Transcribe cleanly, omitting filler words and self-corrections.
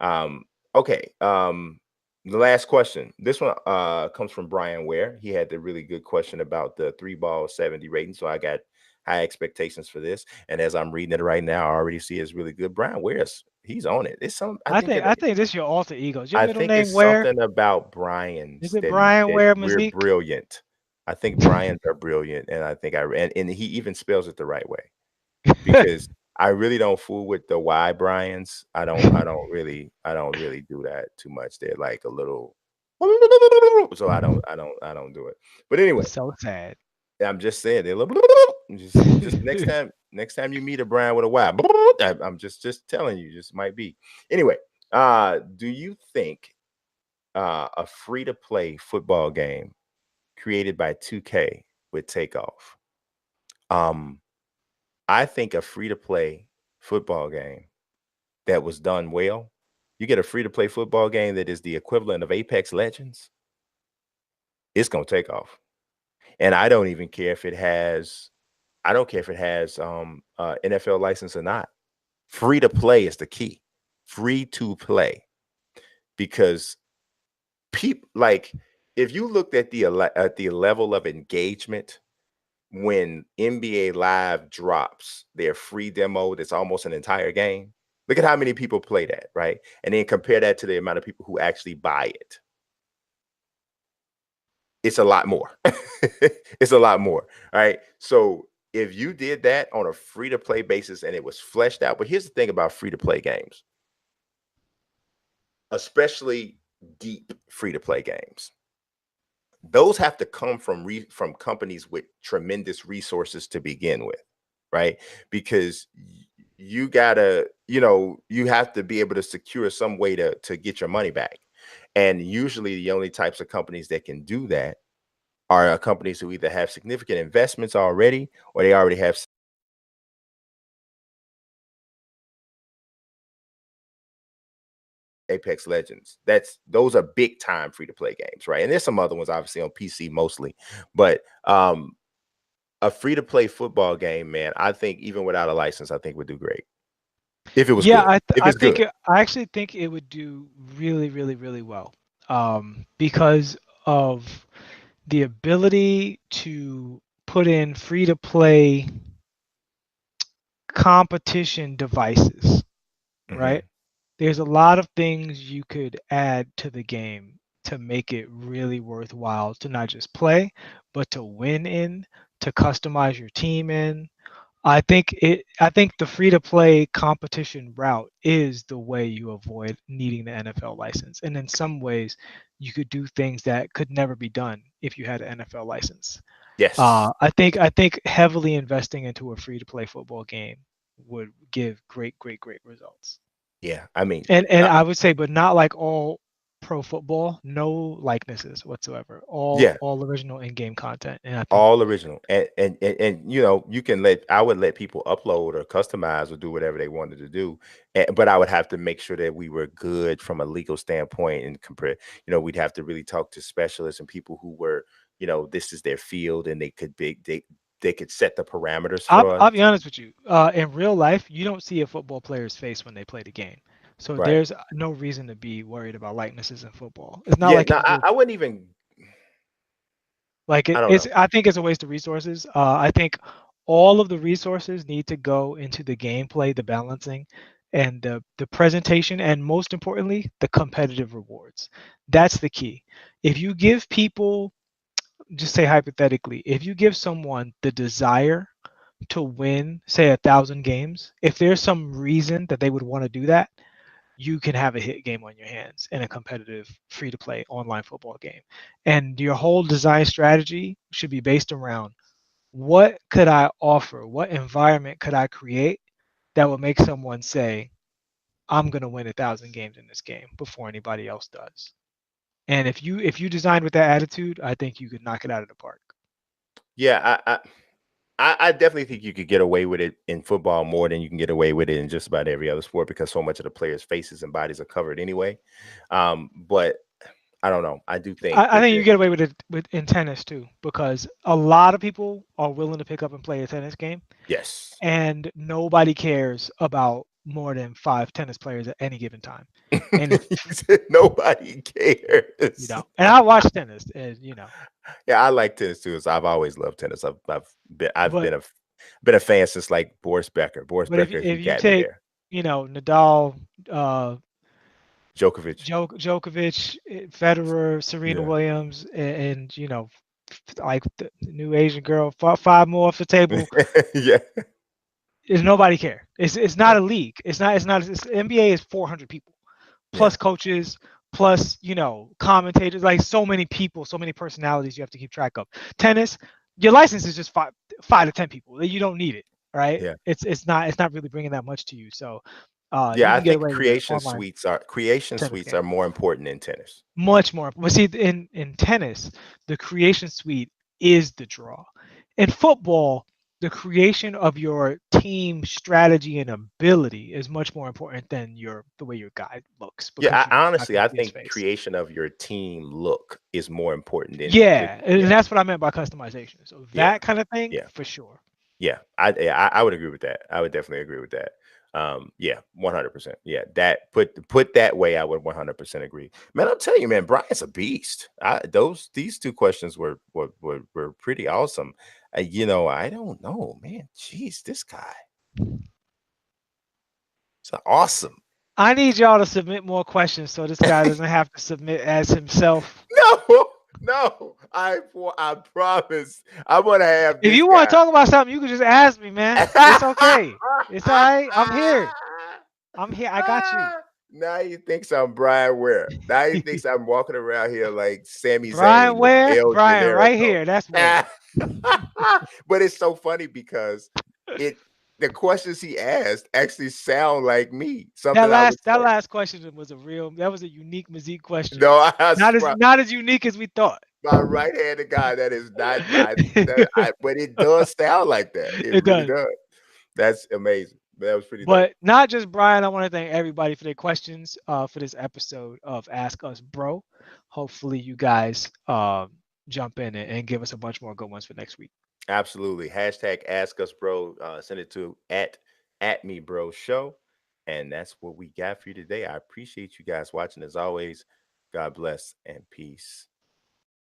Um, okay. The last question. This one comes from Brian Ware. He had the really good question about the 3 ball 70 rating. So I got high expectations for this. And as I'm reading it right now, I already see it's really good. Brian Ware's he's on it. It's some I think this is your alter ego. Is your I middle think name it's Ware? something about Is Brian's it that Brian that Ware we're Mazique? brilliant. I think Brian's are brilliant, and I think and he even spells it the right way because I really don't fool with the Y Bryans. I don't really do that too much. They're like a little so I don't do it. But anyway, So sad. I'm just saying they're a little just next time you meet a Brian with a Y, I'm just telling you, just might be. Anyway, do you think a free to play football game created by 2K would take off? Um, I think a free to play football game that was done well, you get a free to play football game that is the equivalent of Apex Legends, it's gonna take off. And I don't even care if it has, I don't care if it has NFL license or not. Free to play is the key. Free to play because people like if you looked at at the level of engagement when NBA Live drops their free demo that's almost an entire game. Look at how many people play that, right? And then compare that to the amount of people who actually buy it. It's a lot more. It's a lot more. All right. So if you did that on a free to play basis and it was fleshed out, but here's the thing about free to play games, especially deep free to play games. Those have to come from from companies with tremendous resources to begin with, right? Because you gotta, you have to be able to secure some way to get your money back. And usually the only types of companies that can do that are companies who either have significant investments already or they already have Apex Legends. Those are big time free to play games, right? And there's some other ones obviously on PC mostly, but a free to play football game, man, I think even without a license, I think would do great if it was Yeah, good. I th- If I it's think good, it, I actually think it would do really, really, really well, because of the ability to put in free to play competition devices, right? hmm There's a lot of things you could add to the game to make it really worthwhile to not just play, but to win in, to customize your team in. I think the free to play competition route is the way you avoid needing the NFL license. And in some ways, you could do things that could never be done if you had an NFL license. yes, I think heavily investing into a free to play football game would give great, great, great results. yeah. I mean, And uh, I would say, but not like all pro football, no likenesses whatsoever. All yeah, all original in-game content. And I think all original, and you can let I would let people upload or customize or do whatever they wanted to do, but I would have to make sure that we were good from a legal standpoint and compare. We'd have to really talk to specialists and people who were, this is their field and they could set the parameters I'll, for us. I'll be honest with you. In real life, you don't see a football player's face when they play the game. So Right. there's no reason to be worried about likenesses in football. It's not Yeah. like No, in real I wouldn't even. like I don't it's know. I think it's a waste of resources. I think all of the resources need to go into the gameplay, the balancing, and the presentation, and most importantly, the competitive rewards. That's the key. If you give people, just say hypothetically, if you give someone the desire to win, say 1,000 games, if there's some reason that they would want to do that, you can have a hit game on your hands in a competitive free to play online football game. And your whole design strategy should be based around what could I offer? What environment could I create that would make someone say, I'm going to win 1,000 games in this game before anybody else does? And if you designed with that attitude, I think you could knock it out of the park. Yeah, I definitely think you could get away with it in football more than you can get away with it in just about every other sport because so much of the players' faces and bodies are covered anyway. But I don't know. I do think I that think you get away with it in tennis too, because a lot of people are willing to pick up and play a tennis game, yes, and nobody cares about more than 5 tennis players at any given time, and You said nobody you cares. know, and I watch tennis, and you know, Yeah, I like tennis too. So I've always loved tennis. I've but been a fan since like Boris Becker. Boris but Becker, he if you got me take, there. you know, Nadal, uh, Djokovic. Djokovic, Federer, Serena Yeah. Williams, and you know, like the new Asian girl, five more off the table. Yeah. Is nobody care? It's Yeah. not a league. NBA is 400 people Yeah. plus coaches plus you know commentators, like so many people, so many personalities you have to keep track of. Tennis, your license is just five to 10 people. You don't need it, right? Yeah. It's not really bringing that much to you. So you Yeah. I can get think away with an online creation tennis suites game. are more important in tennis. Much more. But see, in tennis, the creation suite is the draw. In football, the creation of your team strategy and ability is much more important than the way your guy looks Yeah, because you're not honestly, going to I see his think face. creation of your team look is more important than the Yeah, and yeah, that's what I meant by customization. So yeah, that kind of thing yeah, for sure. yeah. I would agree with that. I would definitely agree with that. Yeah, 100%. Yeah, that put that way, I would 100% agree. Man, I'm telling you, man, Brian's a beast. These two questions were pretty awesome. I don't know, man. Jeez, this guy is awesome. I need y'all to submit more questions so this guy doesn't have to submit as himself. No, no, I promise. I'm gonna have If this you want guy. to talk about something, you can just ask me, man. It's okay. It's all right. I'm here. I'm here. I got you. Now he thinks I'm Brian Ware. Now he thinks I'm walking around here like Sami Zayn Brian and where? El Brian right Generico. here. That's where. But it's so funny because it the questions he asked actually sound like me. Something I would That say. last question was that was a unique Mazique question. No, I swear. Not as unique as we thought. My right-handed guy, that is not but it does sound like that. It It really does. does. That's amazing. That was pretty dope. But not just Brian. I want to thank everybody for their questions for this episode of Ask Us Bro. Hopefully you guys jump in and give us a bunch more good ones for next week. Absolutely. Hashtag ask us bro. Send it to at me bro show. And that's what we got for you today. I appreciate you guys watching as always. God bless and peace.